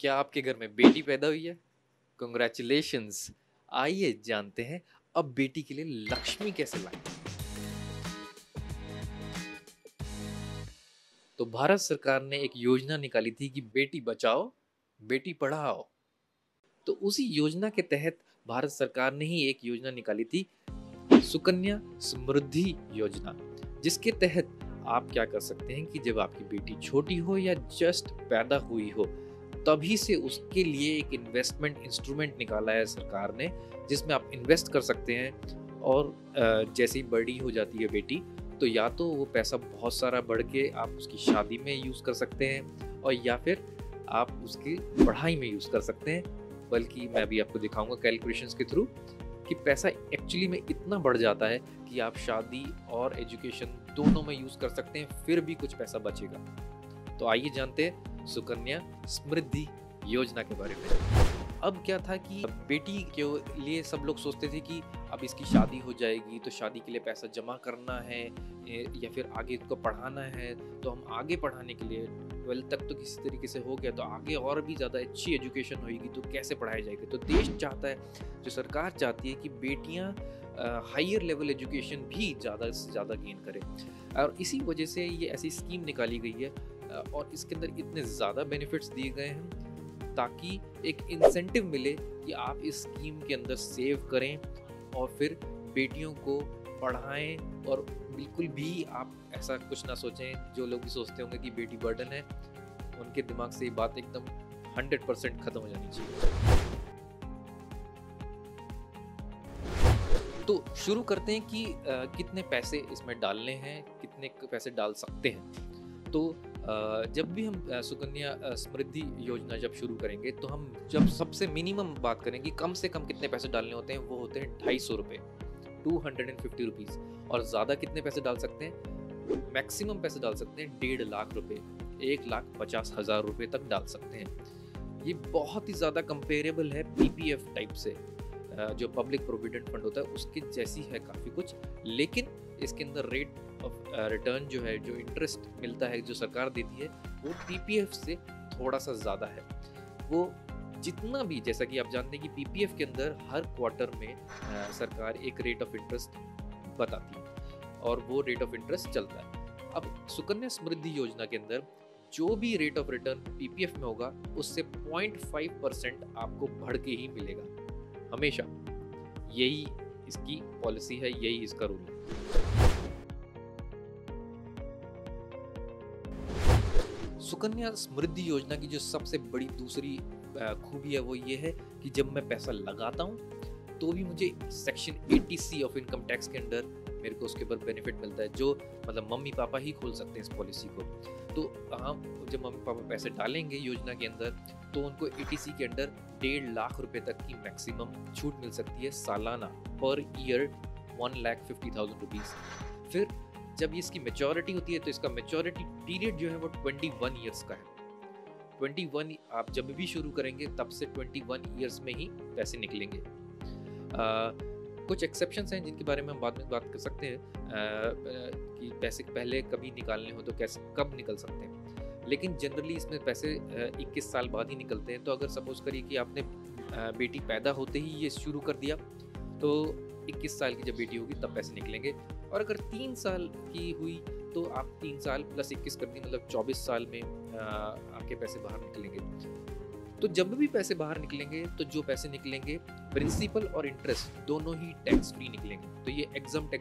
क्या आपके घर में बेटी पैदा हुई है? कंग्रेचुलेशंस। आइए जानते हैं अब बेटी के लिए लक्ष्मी कैसे लाएं। तो भारत सरकार ने एक योजना निकाली थी कि बेटी बचाओ बेटी पढ़ाओ। तो उसी योजना के तहत भारत सरकार ने ही एक योजना निकाली थी, सुकन्या समृद्धि योजना, जिसके तहत आप क्या कर सकते हैं कि जब आपकी बेटी छोटी हो या जस्ट पैदा हुई हो, तभी से उसके लिए एक इन्वेस्टमेंट इंस्ट्रूमेंट निकाला है सरकार ने, जिसमें आप इन्वेस्ट कर सकते हैं। और जैसे ही बड़ी हो जाती है बेटी, तो या तो वो पैसा बहुत सारा बढ़ के आप उसकी शादी में यूज़ कर सकते हैं, और या फिर आप उसकी पढ़ाई में यूज़ कर सकते हैं। बल्कि मैं अभी आपको दिखाऊंगा कैलकुलेशंस के थ्रू कि पैसा एक्चुअली में इतना बढ़ जाता है कि आप शादी और एजुकेशन दोनों में यूज़ कर सकते हैं, फिर भी कुछ पैसा बचेगा। तो आइए जानते हैं सुकन्या समृद्धि योजना के बारे में। अब क्या था कि बेटी के लिए सब लोग सोचते थे कि अब इसकी शादी हो जाएगी तो शादी के लिए पैसा जमा करना है, या फिर आगे इसको पढ़ाना है, तो हम आगे पढ़ाने के लिए 12th तक तो किसी तरीके से हो गया, तो आगे और भी ज़्यादा अच्छी एजुकेशन होगी तो कैसे पढ़ाई जाएगी। तो देश चाहता है, जो सरकार चाहती है कि बेटियाँ हायर लेवल एजुकेशन भी ज़्यादा से ज़्यादा गेन करें, और इसी वजह से ये ऐसी स्कीम निकाली गई है। और इसके अंदर इतने ज़्यादा बेनिफिट्स दिए गए हैं ताकि एक इंसेंटिव मिले कि आप इस स्कीम के अंदर सेव करें और फिर बेटियों को पढ़ाएं। और बिल्कुल भी आप ऐसा कुछ ना सोचें, जो लोग भी सोचते होंगे कि बेटी बर्डन है, उनके दिमाग से ये बात एकदम 100% खत्म हो जानी चाहिए। तो शुरू करते हैं कि कितने पैसे इसमें डालने हैं, कितने पैसे डाल सकते हैं। तो जब भी हम सुकन्या समृद्धि योजना जब शुरू करेंगे, तो हम जब सबसे मिनिमम बात करें कि कम से कम कितने पैसे डालने होते हैं, वो होते हैं 250 रुपये, 250 रुपीज़। और ज़्यादा कितने पैसे डाल सकते हैं? मैक्सिमम पैसे डाल सकते हैं 1.5 लाख रुपये, 1,50,000 रुपये तक डाल सकते हैं। ये बहुत ही ज़्यादा कंपेरेबल है पीपीएफ टाइप से, जो पब्लिक प्रोविडेंट फंड होता है उसके जैसी है काफ़ी कुछ। लेकिन इसके अंदर रेट ऑफ रिटर्न जो है, जो इंटरेस्ट मिलता है, जो सरकार देती है, वो पीपीएफ से थोड़ा सा ज़्यादा है। वो जितना भी, जैसा कि आप जानते हैं कि पीपीएफ के अंदर हर क्वार्टर में सरकार एक रेट ऑफ इंटरेस्ट बताती है और वो रेट ऑफ इंटरेस्ट चलता है। अब सुकन्या समृद्धि योजना के अंदर जो भी रेट ऑफ रिटर्न पीपीएफ में होगा, उससे 0.5% आपको बढ़ के ही मिलेगा हमेशा। यही इसकी पॉलिसी है, यही इसका रूल है। सुकन्या समृद्धि योजना की जो सबसे बड़ी दूसरी खूबी है, वो ये है कि जब मैं पैसा लगाता हूँ तो भी मुझे section 80C of income tax के अंदर मेरे को उसके ऊपर बेनिफिट मिलता है, जो मतलब मम्मी पापा ही खोल सकते हैं इस पॉलिसी को। तो हम जब मम्मी पापा पैसे डालेंगे योजना के अंदर, तो उनको 80C के अंदर 1.5 लाख रुपए तक की मैक्सिमम छूट मिल सकती है सालाना, पर ईयर 1,50,000 रुपीज़। फिर जब इसकी मैच्योरिटी होती है, तो इसका मैच्योरिटी पीरियड जो है वो 21 ईयर्स का है। 21 आप जब भी शुरू करेंगे, तब से 21 ईयर्स में ही पैसे निकलेंगे। कुछ एक्सेप्शंस हैं जिनके बारे में हम बाद में बात कर सकते हैं, कि पैसे पहले कभी निकालने हो तो कैसे कब निकल सकते हैं। लेकिन जनरली इसमें पैसे 21 साल बाद ही निकलते हैं। तो अगर सपोज करिए कि आपने बेटी पैदा होते ही ये शुरू कर दिया, तो 21 साल की जब बेटी होगी तब पैसे निकलेंगे। और अगर 3 साल की हुई, तो आप 3 साल प्लस 21 कर दी, मतलब 24 साल में आपके पैसे बाहर निकलेंगे। तो जब भी पैसे बाहर निकलेंगे, तो जो पैसे निकलेंगे, प्रिंसिपल और इंटरेस्ट दोनों ही टैक्स फ्री निकलेंगे। तो ये एग्जम्प्ट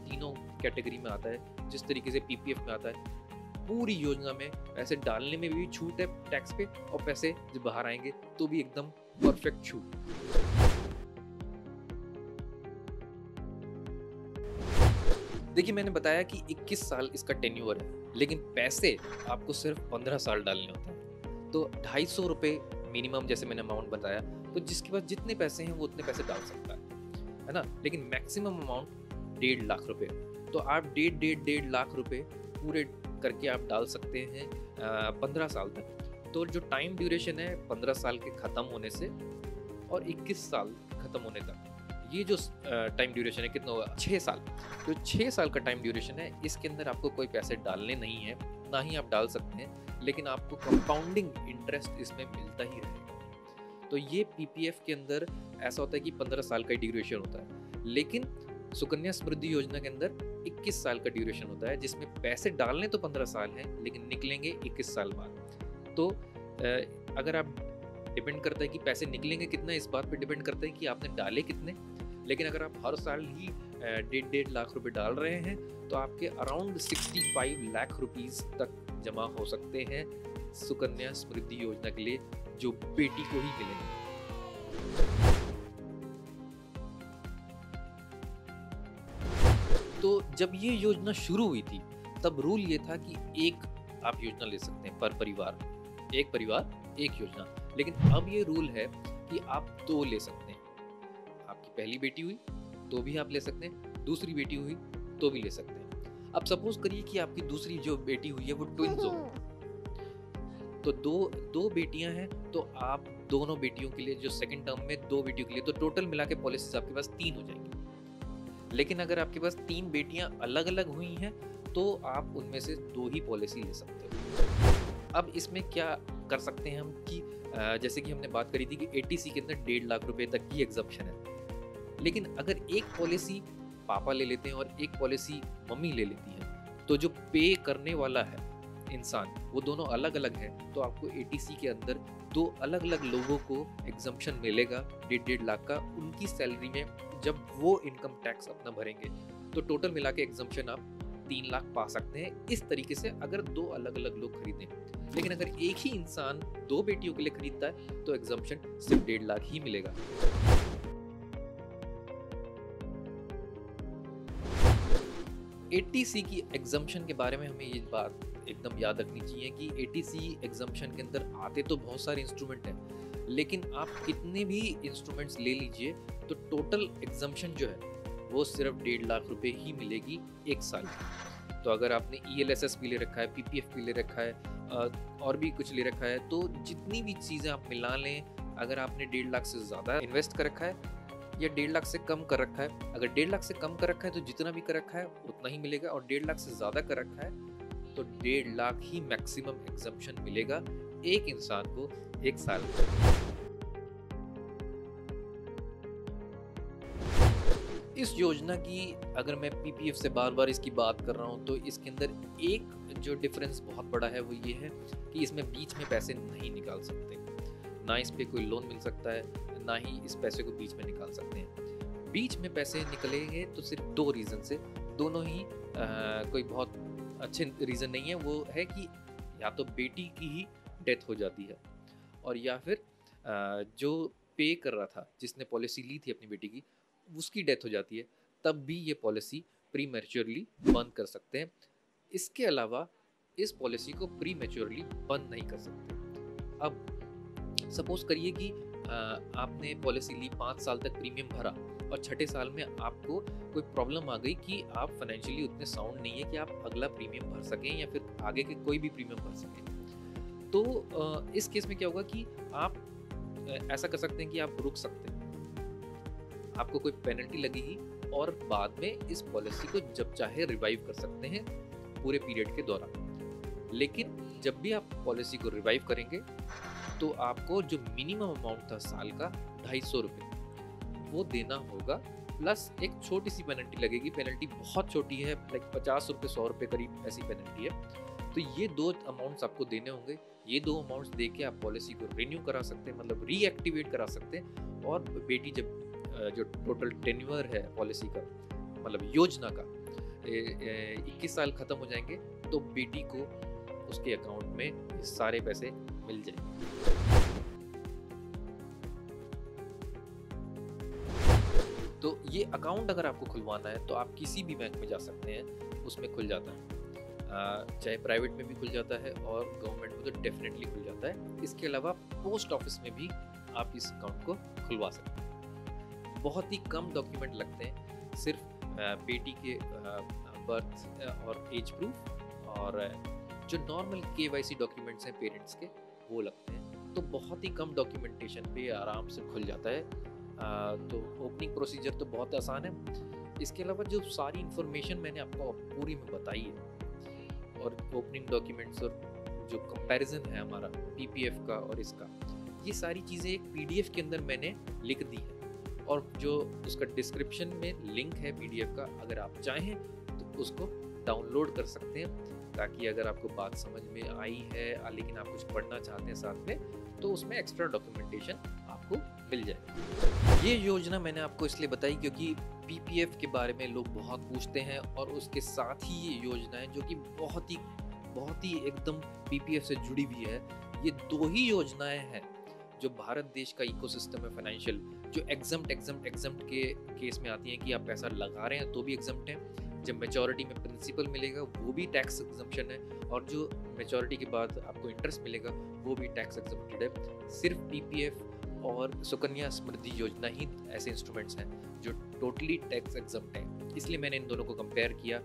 तीनों कैटेगरी में आता है, जिस तरीके से पीपीएफ में आता है। पूरी योजना में पैसे डालने में भी छूट है टैक्स पे, और पैसे जब बाहर आएंगे तो भी एकदम परफेक्ट छूट। देखिए, मैंने बताया कि 21 साल इसका टेन्योर है, लेकिन पैसे आपको सिर्फ 15 साल डालने होते हैं। तो 250 रुपये मिनिमम, जैसे मैंने अमाउंट बताया, तो जिसके पास जितने पैसे हैं वो उतने पैसे डाल सकता है ना। लेकिन मैक्सिमम अमाउंट 1.5 लाख रुपये। तो आप 1.5 लाख रुपये पूरे करके आप डाल सकते हैं 15 साल तक। तो जो टाइम ड्यूरेशन है 15 साल के ख़त्म होने से और 21 साल ख़त्म होने तक, ये जो टाइम ड्यूरेशन है कितना होगा, 6 साल। जो 6 साल का टाइम ड्यूरेशन है, इसके अंदर आपको कोई पैसे डालने नहीं है, ना ही आप डाल सकते हैं। लेकिन आपको कंपाउंडिंग इंटरेस्ट इसमें मिलता ही रहेगा। तो ये पीपीएफ के अंदर ऐसा होता है कि 15 साल का ड्यूरेशन होता है, लेकिन सुकन्या समृद्धि योजना के अंदर 21 साल का ड्यूरेशन होता है, जिसमें पैसे डालने तो 15 साल हैं लेकिन निकलेंगे 21 साल बाद। तो अगर आप डिपेंड करता है कि पैसे निकलेंगे कितना, इस बात पे डिपेंड करता है कि आपने डाले कितने। लेकिन अगर आप हर साल ही 1.5 लाख रुपए डाल रहे हैं तो आपके अराउंड 65 लाख रुपीस तक जमा हो सकते हैं सुकन्या समृद्धि योजना के लिए, जो बेटी को ही मिलेंगे। तो जब ये योजना शुरू हुई थी तब रूल ये था कि एक आप योजना ले सकते हैं पर परिवार, एक परिवार एक योजना। लेकिन अब ये रूल है कि आप 2 ले सकते हैं। आपकी पहली बेटी हुई तो भी आप ले सकते हैं, दूसरी बेटी हुई तो भी ले सकते हैं। अब सपोज करिए कि आपकी दूसरी जो बेटी हुई है वो ट्विंस हो, तो दो बेटियां हैं, तो आप दोनों बेटियों के लिए जो सेकंड टर्म में 2 बेटियों के लिए, तो टोटल मिला के पॉलिसीज आपके पास 3 हो जाएंगी। लेकिन अगर आपके पास 3 बेटियां अलग अलग हुई हैं तो आप उनमें से 2 ही पॉलिसी ले सकते हो। अब इसमें क्या कर सकते हैं हम कि जैसे कि हमने बात करी थी कि एटीसी के अंदर 1.5 लाख रुपए तक की एग्जम्पशन है, लेकिन अगर एक पॉलिसी पापा ले लेते हैं और एक पॉलिसी मम्मी ले लेती है, तो जो पे करने वाला है इंसान वो दोनों अलग अलग है, तो आपको एटीसी के अंदर 2 अलग अलग लोगों को एग्जम्पशन मिलेगा 1.5 लाख का उनकी सैलरी में। जब वो इनकम टैक्स अपना भरेंगे तो टोटल मिला के एग्जम्पशन आप 3 लाख पा सकते हैं। इस तरीके से अगर 2 अलग अलग लोग खरीदें, लेकिन अगर एक ही इंसान 2 बेटियों के लिए खरीदता है तो एग्जम्पशन सिर्फ 1.5 लाख ही मिलेगा। एटीसी की एग्जम्पशन के बारे में हमें ये बात एकदम याद रखनी चाहिए कि एटीसी एग्जम्पशन के अंदर आते तो बहुत सारे इंस्ट्रूमेंट हैं, लेकिन आप कितने भी इंस्ट्रूमेंट्स ले लीजिए तो टोटल एग्जम्पशन जो है वो सिर्फ 1.5 लाख रुपए ही मिलेगी 1 साल की। तो अगर आपने ELSS भी ले रखा है, PPF भी ले रखा है और भी कुछ ले रखा है, तो जितनी भी चीज़ें आप मिला लें, अगर आपने 1.5 लाख से ज़्यादा इन्वेस्ट कर रखा है या 1.5 लाख से कम कर रखा है, अगर 1.5 लाख से कम कर रखा है तो जितना भी कर रखा है उतना ही मिलेगा, और 1.5 लाख से ज़्यादा कर रखा है तो 1.5 लाख ही मैक्सिमम एग्जम्पशन मिलेगा एक इंसान को 1 साल में। इस योजना की अगर मैं पीपीएफ से बार बार इसकी बात कर रहा हूँ तो इसके अंदर एक जो डिफरेंस बहुत बड़ा है वो ये है कि इसमें बीच में पैसे नहीं निकाल सकते, ना इस पे कोई लोन मिल सकता है, ना ही इस पैसे को बीच में निकाल सकते हैं। बीच में पैसे निकलेंगे तो सिर्फ 2 रीज़न से, दोनों ही कोई बहुत अच्छे रीज़न नहीं है। वो है कि या तो बेटी की ही डेथ हो जाती है, और या फिर जो पे कर रहा था, जिसने पॉलिसी ली थी अपनी बेटी की, उसकी डेथ हो जाती है, तब भी ये पॉलिसी प्री मैच्योरली बंद कर सकते हैं। इसके अलावा इस पॉलिसी को प्री मैच्योरली बंद नहीं कर सकते। अब सपोज करिए कि आपने पॉलिसी ली, 5 साल तक प्रीमियम भरा और 6ठे साल में आपको कोई प्रॉब्लम आ गई कि आप फाइनेंशियली उतने साउंड नहीं है कि आप अगला प्रीमियम भर सकें या फिर आगे के कोई भी प्रीमियम भर सकें। तो इस केस में क्या होगा कि आप ऐसा कर सकते हैं कि आप रुक सकते हैं, आपको कोई पेनल्टी लगेगी और बाद में इस पॉलिसी को जब चाहे रिवाइव कर सकते हैं पूरे पीरियड के दौरान। लेकिन जब भी आप पॉलिसी को रिवाइव करेंगे तो आपको जो मिनिमम अमाउंट था साल का 250 रुपये वो देना होगा, प्लस एक छोटी सी पेनल्टी लगेगी। पेनल्टी बहुत छोटी है, लाइक 50 रुपये 100 रुपये करीब ऐसी पेनल्टी है। तो ये 2 अमाउंट्स आपको देने होंगे। ये 2 अमाउंट्स दे के आप पॉलिसी को रिन्यू करा सकते हैं, मतलब रीएक्टिवेट करा सकते हैं। और बेटी जब जो टोटल टेन्योर है पॉलिसी का, मतलब योजना का, 21 साल खत्म हो जाएंगे तो बेटी को उसके अकाउंट में सारे पैसे मिल जाएंगे। तो ये अकाउंट अगर आपको खुलवाना है तो आप किसी भी बैंक में जा सकते हैं, उसमें खुल जाता है। चाहे प्राइवेट में भी खुल जाता है और गवर्नमेंट में तो डेफिनेटली खुल जाता है। इसके अलावा पोस्ट ऑफिस में भी आप इस अकाउंट को खुलवा सकते हैं। बहुत ही कम डॉक्यूमेंट लगते हैं, सिर्फ बेटी के बर्थ और एज प्रूफ और जो नॉर्मल KYC डॉक्यूमेंट्स हैं पेरेंट्स के, वो लगते हैं। तो बहुत ही कम डॉक्यूमेंटेशन पे आराम से खुल जाता है। तो ओपनिंग प्रोसीजर तो बहुत आसान है। इसके अलावा जो सारी इन्फॉर्मेशन मैंने आपको पूरी में बताई है, और ओपनिंग डॉक्यूमेंट्स और जो कंपैरिजन है हमारा पीपीएफ का और इसका, ये सारी चीज़ें एक पीडीएफ के अंदर मैंने लिख दी है और जो उसका डिस्क्रिप्शन में लिंक है पीडीएफ का, अगर आप चाहें तो उसको डाउनलोड कर सकते हैं, ताकि अगर आपको बात समझ में आई है लेकिन आप कुछ पढ़ना चाहते हैं साथ में, तो उसमें एक्स्ट्रा डॉक्यूमेंटेशन आपको मिल जाए। ये योजना मैंने आपको इसलिए बताई क्योंकि पीपीएफ के बारे में लोग बहुत पूछते हैं और उसके साथ ही ये योजना है जो कि बहुत ही एकदम पीपीएफ से जुड़ी हुई है। ये 2 ही योजनाएं हैं जो भारत देश का इकोसिस्टम है फाइनेंशियल, जो एग्जम्प्ट के केस में आती हैं कि आप पैसा लगा रहे हैं तो भी एग्जम्प्ट है, जब मैच्योरिटी में प्रिंसिपल मिलेगा वो भी टैक्स एग्जम्पशन है, और जो मैच्योरिटी के बाद आपको इंटरेस्ट मिलेगा वो भी टैक्स एग्जम्प्टेड है। सिर्फ पीपीएफ और सुकन्या समृद्धि योजना ही ऐसे इंस्ट्रूमेंट्स हैं जो टोटली टैक्स एग्जम्प्ट हैं। इसलिए मैंने इन दोनों को कंपेयर किया।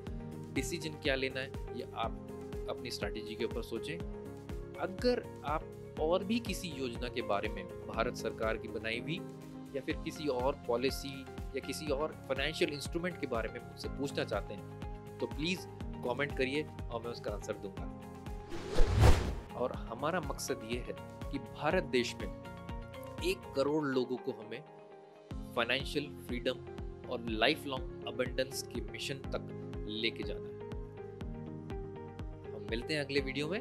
डिसीजन क्या लेना है ये आप अपनी स्ट्रैटेजी के ऊपर सोचें। अगर आप और भी किसी योजना के बारे में भारत सरकार की बनाई हुई या फिर किसी और पॉलिसी या किसी और फाइनेंशियल इंस्ट्रूमेंट के बारे में मुझसे पूछना चाहते हैं तो प्लीज़ कमेंट करिए और मैं उसका आंसर दूंगा। और हमारा मकसद ये है कि भारत देश में 1 करोड़ लोगों को हमें फाइनेंशियल फ्रीडम और लाइफ लॉन्ग अबंडेंस के मिशन तक लेके जाना है। हम मिलते हैं अगले वीडियो में।